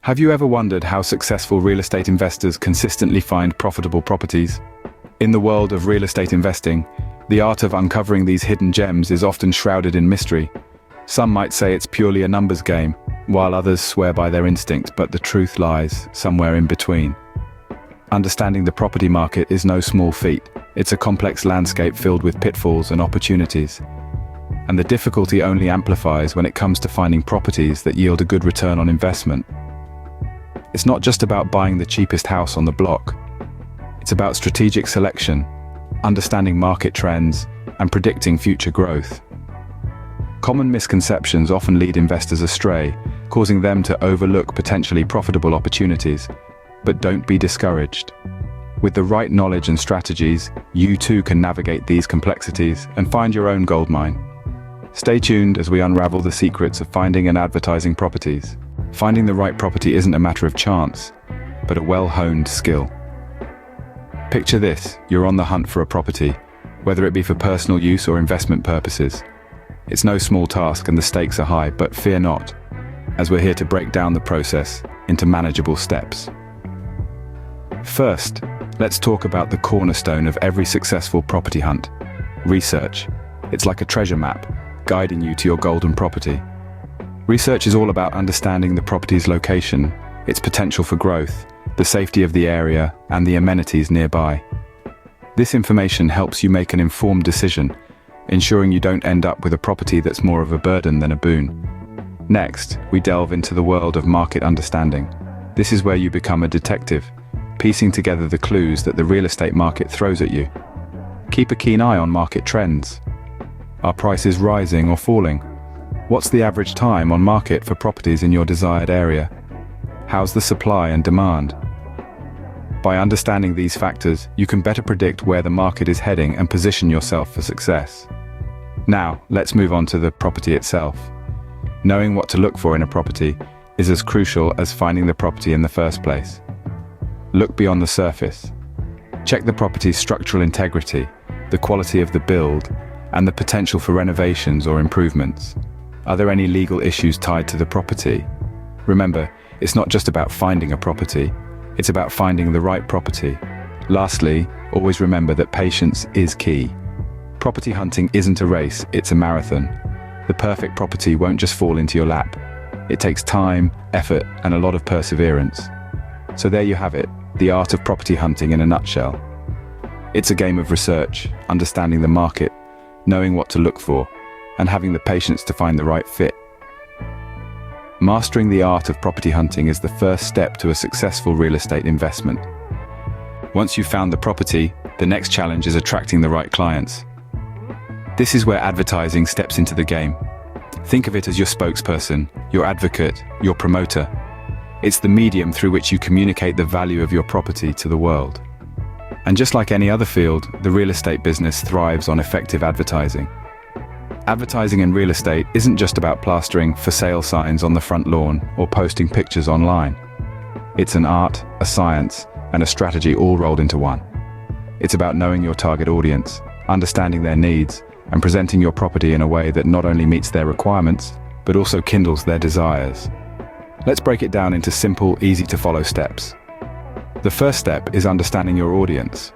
Have you ever wondered how successful real estate investors consistently find profitable properties? In the world of real estate investing, the art of uncovering these hidden gems is often shrouded in mystery. Some might say it's purely a numbers game, while others swear by their instinct, but the truth lies somewhere in between. Understanding the property market is no small feat. It's a complex landscape filled with pitfalls and opportunities. And the difficulty only amplifies when it comes to finding properties that yield a good return on investment. It's not just about buying the cheapest house on the block. It's about strategic selection, understanding market trends, and predicting future growth. Common misconceptions often lead investors astray, causing them to overlook potentially profitable opportunities. But don't be discouraged. With the right knowledge and strategies, you too can navigate these complexities and find your own goldmine. Stay tuned as we unravel the secrets of finding and advertising properties. Finding the right property isn't a matter of chance, but a well-honed skill. Picture this: you're on the hunt for a property, whether it be for personal use or investment purposes. It's no small task and the stakes are high, but fear not, as we're here to break down the process into manageable steps. First, let's talk about the cornerstone of every successful property hunt: research. It's like a treasure map, guiding you to your golden property. Research is all about understanding the property's location, its potential for growth, the safety of the area, and the amenities nearby. This information helps you make an informed decision, ensuring you don't end up with a property that's more of a burden than a boon. Next, we delve into the world of market understanding. This is where you become a detective, piecing together the clues that the real estate market throws at you. Keep a keen eye on market trends. Are prices rising or falling? What's the average time on market for properties in your desired area? How's the supply and demand? By understanding these factors, you can better predict where the market is heading and position yourself for success. Now, let's move on to the property itself. Knowing what to look for in a property is as crucial as finding the property in the first place. Look beyond the surface. Check the property's structural integrity, the quality of the build, and the potential for renovations or improvements. Are there any legal issues tied to the property? Remember, it's not just about finding a property, it's about finding the right property. Lastly, always remember that patience is key. Property hunting isn't a race, it's a marathon. The perfect property won't just fall into your lap. It takes time, effort, and a lot of perseverance. So there you have it, the art of property hunting in a nutshell. It's a game of research, understanding the market, knowing what to look for, and having the patience to find the right fit. Mastering the art of property hunting is the first step to a successful real estate investment. Once you've found the property, the next challenge is attracting the right clients. This is where advertising steps into the game. Think of it as your spokesperson, your advocate, your promoter. It's the medium through which you communicate the value of your property to the world. And just like any other field, the real estate business thrives on effective advertising. Advertising in real estate isn't just about plastering for sale signs on the front lawn or posting pictures online. It's an art, a science, and a strategy all rolled into one. It's about knowing your target audience, understanding their needs, and presenting your property in a way that not only meets their requirements, but also kindles their desires. Let's break it down into simple, easy-to-follow steps. The first step is understanding your audience.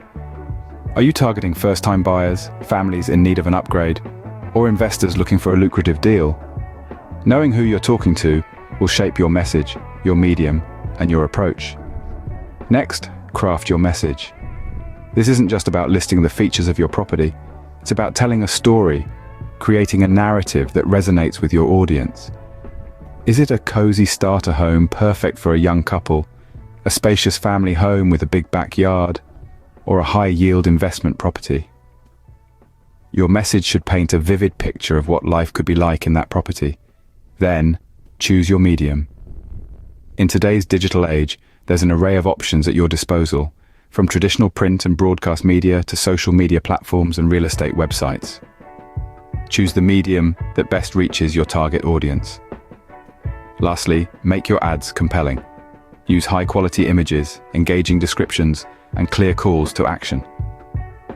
Are you targeting first-time buyers, families in need of an upgrade, or investors looking for a lucrative deal? Knowing who you're talking to will shape your message, your medium, and your approach. Next, craft your message. This isn't just about listing the features of your property, it's about telling a story, creating a narrative that resonates with your audience. Is it a cozy starter home perfect for a young couple, a spacious family home with a big backyard, or a high-yield investment property? Your message should paint a vivid picture of what life could be like in that property. Then, choose your medium. In today's digital age, there's an array of options at your disposal, from traditional print and broadcast media to social media platforms and real estate websites. Choose the medium that best reaches your target audience. Lastly, make your ads compelling. Use high-quality images, engaging descriptions, and clear calls to action.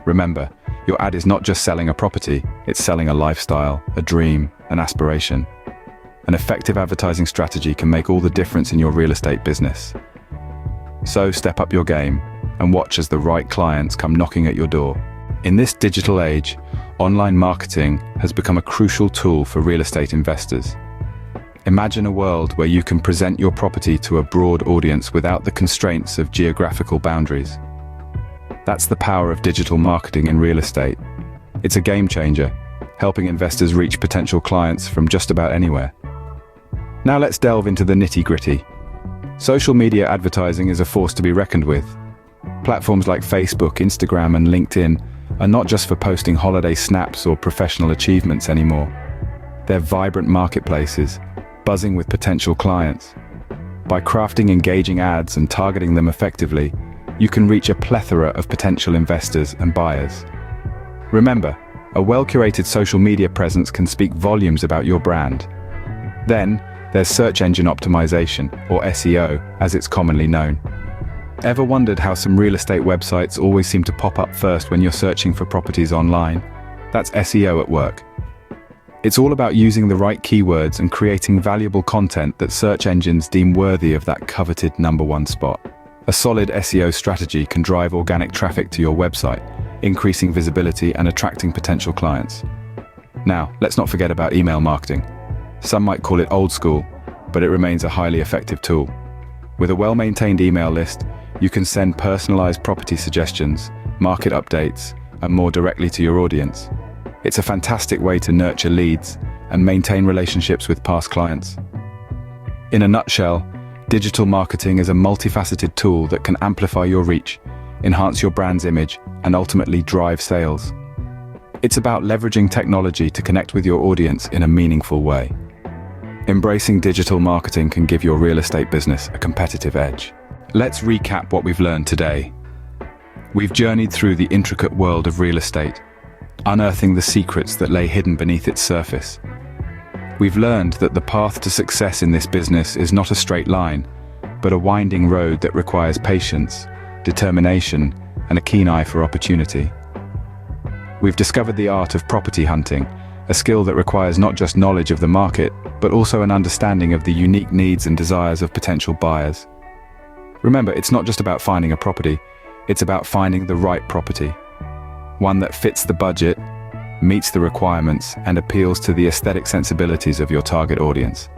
Remember, your ad is not just selling a property, it's selling a lifestyle, a dream, an aspiration. An effective advertising strategy can make all the difference in your real estate business. So step up your game and watch as the right clients come knocking at your door. In this digital age, online marketing has become a crucial tool for real estate investors. Imagine a world where you can present your property to a broad audience without the constraints of geographical boundaries. That's the power of digital marketing in real estate. It's a game changer, helping investors reach potential clients from just about anywhere. Now let's delve into the nitty-gritty. Social media advertising is a force to be reckoned with. Platforms like Facebook, Instagram, and LinkedIn are not just for posting holiday snaps or professional achievements anymore. They're vibrant marketplaces, buzzing with potential clients. By crafting engaging ads and targeting them effectively, you can reach a plethora of potential investors and buyers. Remember, a well-curated social media presence can speak volumes about your brand. Then, there's search engine optimization, or SEO, as it's commonly known. Ever wondered how some real estate websites always seem to pop up first when you're searching for properties online? That's SEO at work. It's all about using the right keywords and creating valuable content that search engines deem worthy of that coveted #1 spot. A solid SEO strategy can drive organic traffic to your website, increasing visibility and attracting potential clients. Now, let's not forget about email marketing. Some might call it old school, but it remains a highly effective tool. With a well-maintained email list, you can send personalized property suggestions, market updates, and more directly to your audience. It's a fantastic way to nurture leads and maintain relationships with past clients. In a nutshell, digital marketing is a multifaceted tool that can amplify your reach, enhance your brand's image, and ultimately drive sales. It's about leveraging technology to connect with your audience in a meaningful way. Embracing digital marketing can give your real estate business a competitive edge. Let's recap what we've learned today. We've journeyed through the intricate world of real estate, unearthing the secrets that lay hidden beneath its surface. We've learned that the path to success in this business is not a straight line, but a winding road that requires patience, determination, and a keen eye for opportunity. We've discovered the art of property hunting, a skill that requires not just knowledge of the market, but also an understanding of the unique needs and desires of potential buyers. Remember, it's not just about finding a property, it's about finding the right property. One that fits the budget, meets the requirements, and appeals to the aesthetic sensibilities of your target audience.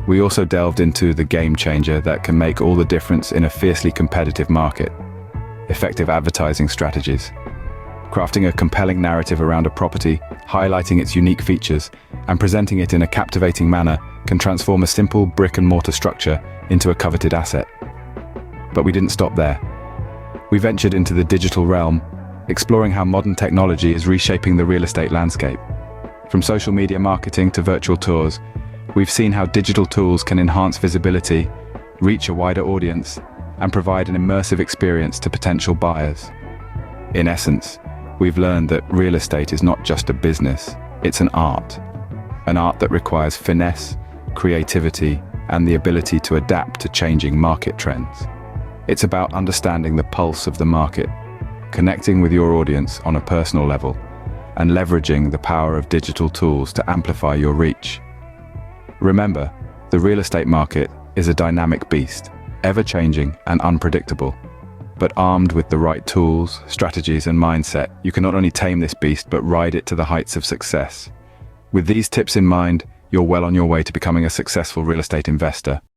We also delved into the game changer that can make all the difference in a fiercely competitive market: effective advertising strategies. Crafting a compelling narrative around a property, highlighting its unique features, and presenting it in a captivating manner can transform a simple brick-and-mortar structure into a coveted asset. But we didn't stop there. We ventured into the digital realm, exploring how modern technology is reshaping the real estate landscape. From social media marketing to virtual tours, we've seen how digital tools can enhance visibility, reach a wider audience, and provide an immersive experience to potential buyers. In essence, we've learned that real estate is not just a business, it's an art that requires finesse, creativity, and the ability to adapt to changing market trends. It's about understanding the pulse of the market, connecting with your audience on a personal level, and leveraging the power of digital tools to amplify your reach. Remember, the real estate market is a dynamic beast, ever-changing and unpredictable. But armed with the right tools, strategies, and mindset, you can not only tame this beast, but ride it to the heights of success. With these tips in mind, you're well on your way to becoming a successful real estate investor.